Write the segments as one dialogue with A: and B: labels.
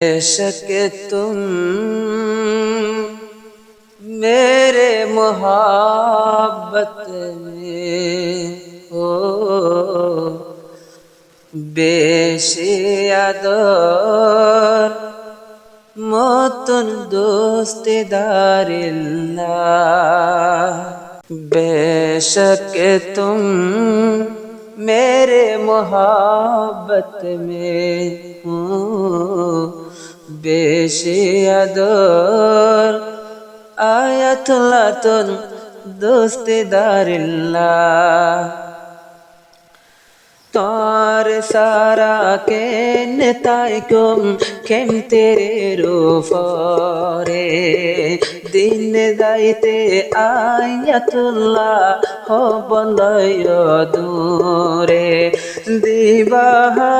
A: बेशक तुम मेरे मोहब्बत में हो বেশিয়াদর মতন দোস্তেদারিল্লাহ बेशक तुम मेरे मोहब्बत में हो बेशियादर आयतुल्लातुन दोस्तेदारिल्लाह तार सारा के नेताइकुम केम तेरे रूफरे दिन दाइते आयतुल्लाह हो बंदय दूरे दिबाहा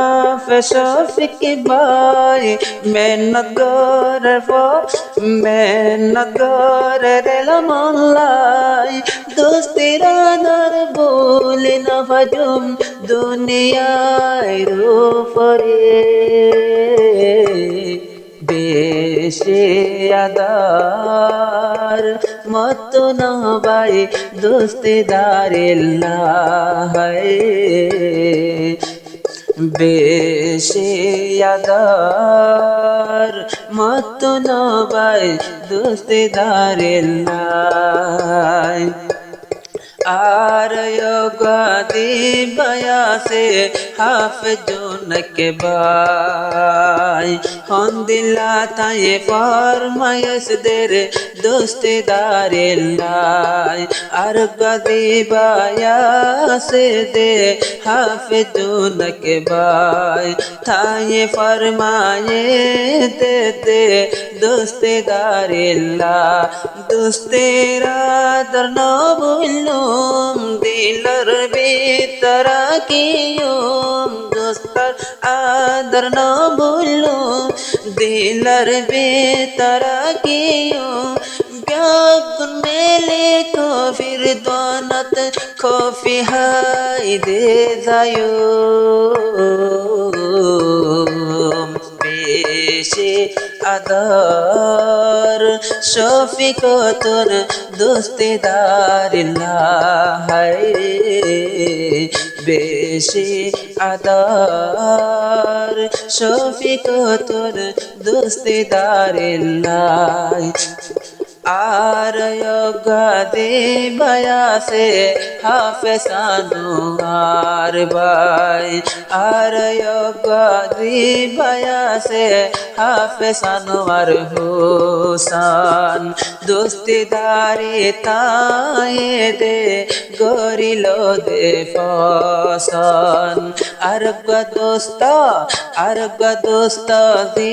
A: फशफिक बाई मेहनत कर रेलमल्लाई दोस्तेरा दर बोले न भजुम दुनियाय रूपरे बेशियादार मत न भाई दोस्तेदारिल्लाह बेशियादार मत न भाई दोस्तेदारिल्लाह आरयोगादी बया से हाफिजुन के बाई हम दिला ताये फरमायस देर दोस्तेदारिल्लाह आरयोगादी बया से दे हाफिजुन के बाई ताये फरमाये दे दे दोस्तेदारिल्लाह दोस्तेरा दर न भूलो दिलर भीतर कियोम दोस्तर आदर न भूलो दिलर भीतर कियोम ब्याकुन मेले को फिर दोनत खोफी हाय दे जायो बेशियादार शफीकतुन दोस्तेदारिल्लाह बेशियादार शफीकतुन दोस्तेदारिल्लाह आरयोगादी बया से हाफिजानुआर बाई आरयोगादी बया से हाफिजानुआर हुसान दोस्तेदारी ताये दे गोरिलो दे फसान अरगा दोस्ता दी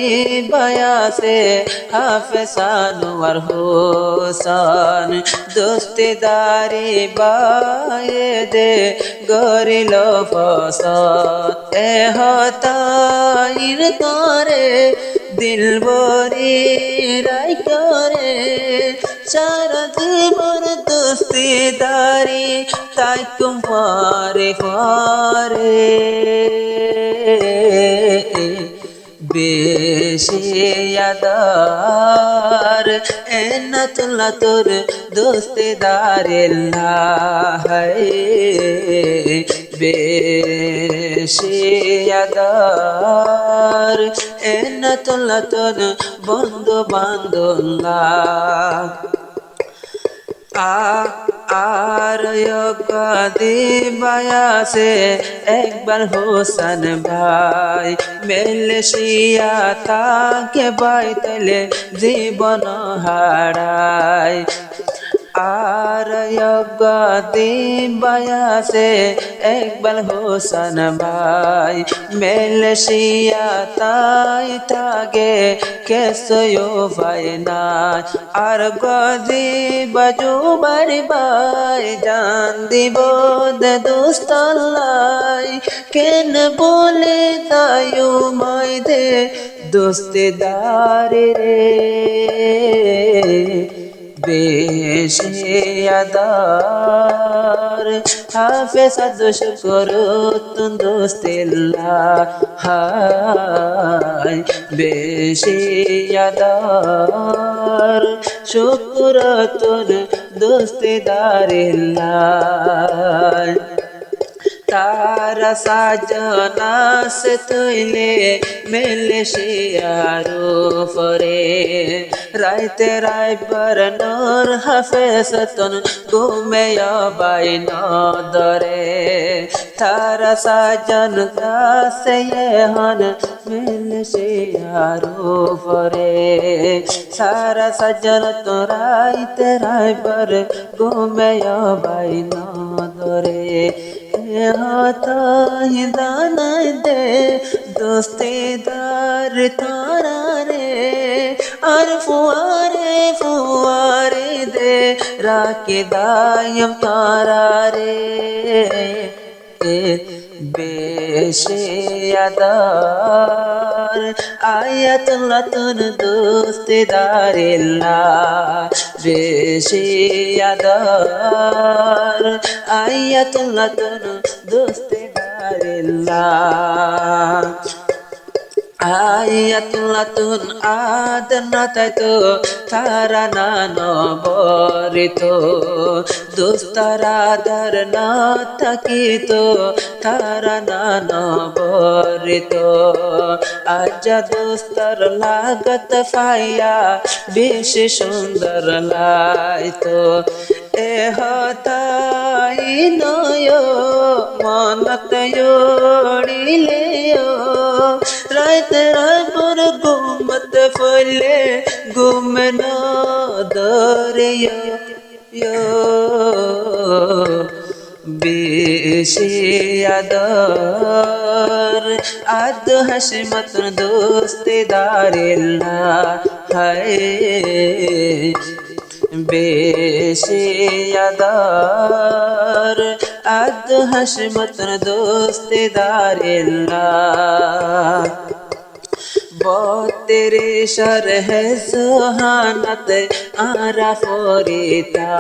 A: बया से हाफिजानुआर हुसान दोस्तेदारी बाये दे गोरिलो फसान ए हताइर करे दिल बोरी राय करे सारा জীবন दोस्तेदारी তাই কুমারে পারে বেশিয়াদার এনাতুল্লাহ তোর दोस्तेदारिल्लाह বেশিয়াদার এনাতুল্লাহ তোর বন্ধু বান্ধবুল্লাহ आरयोगादी बया से एक बार हुसन भाई मालয়েশিয়া ताके बाइतले जीवन हाराय आरयोगादी बया से एक बार हुसन भाई मालয়েশিয়া ताई तागे कैसो भाई ना আর গদি বাজু বাড়ি বাই জান দিব দে দোস্তাল্লাই কেন বলে তায়ু মাই দে दोस्तेदार रे বেশি আদর হাফেজ আদর্শ করো তুন দোস্তিল্লাহ হায় বেশি আদর শুকর তুন দোস্তিদারিল্লাহ तारा साजना से तुले मिले शियारो फरे राइते राय बर नूर हफेसतन घूमे या बाई न दरे तारा साजन से ये हन मिले शियारो फरे सारा सजन तो राइते राय बर घूमे या बाई न दरे दाना दे दोस्तेदार तारा रे और फुआरे दे राके दायम तारा रे बेशे अदार आयतुल्लाह तुन दोस्तेदारिल्लाह बेशे अदार आयतुल्लाह तुन दोस्तेदारिल्लाह आयतुल्लाह तुन आदनातैतो तारा नानो बोरितो दोस्तारा दर ना থাকিতো तारा नानो बोरितो आजा दोस्तर लागत पाया बेश सुंदर लाइतो ए हताई नयो मनत योड़िलेयो रात रापर घूमत फले घूम न दरियो बेशे आदर आद हशमत दोस्तेदारिल्लाह हाय बेशे आदर आद हशमत दोस्तेदारिल्लाह तेरे शर है सुहानत आरा फोरीता।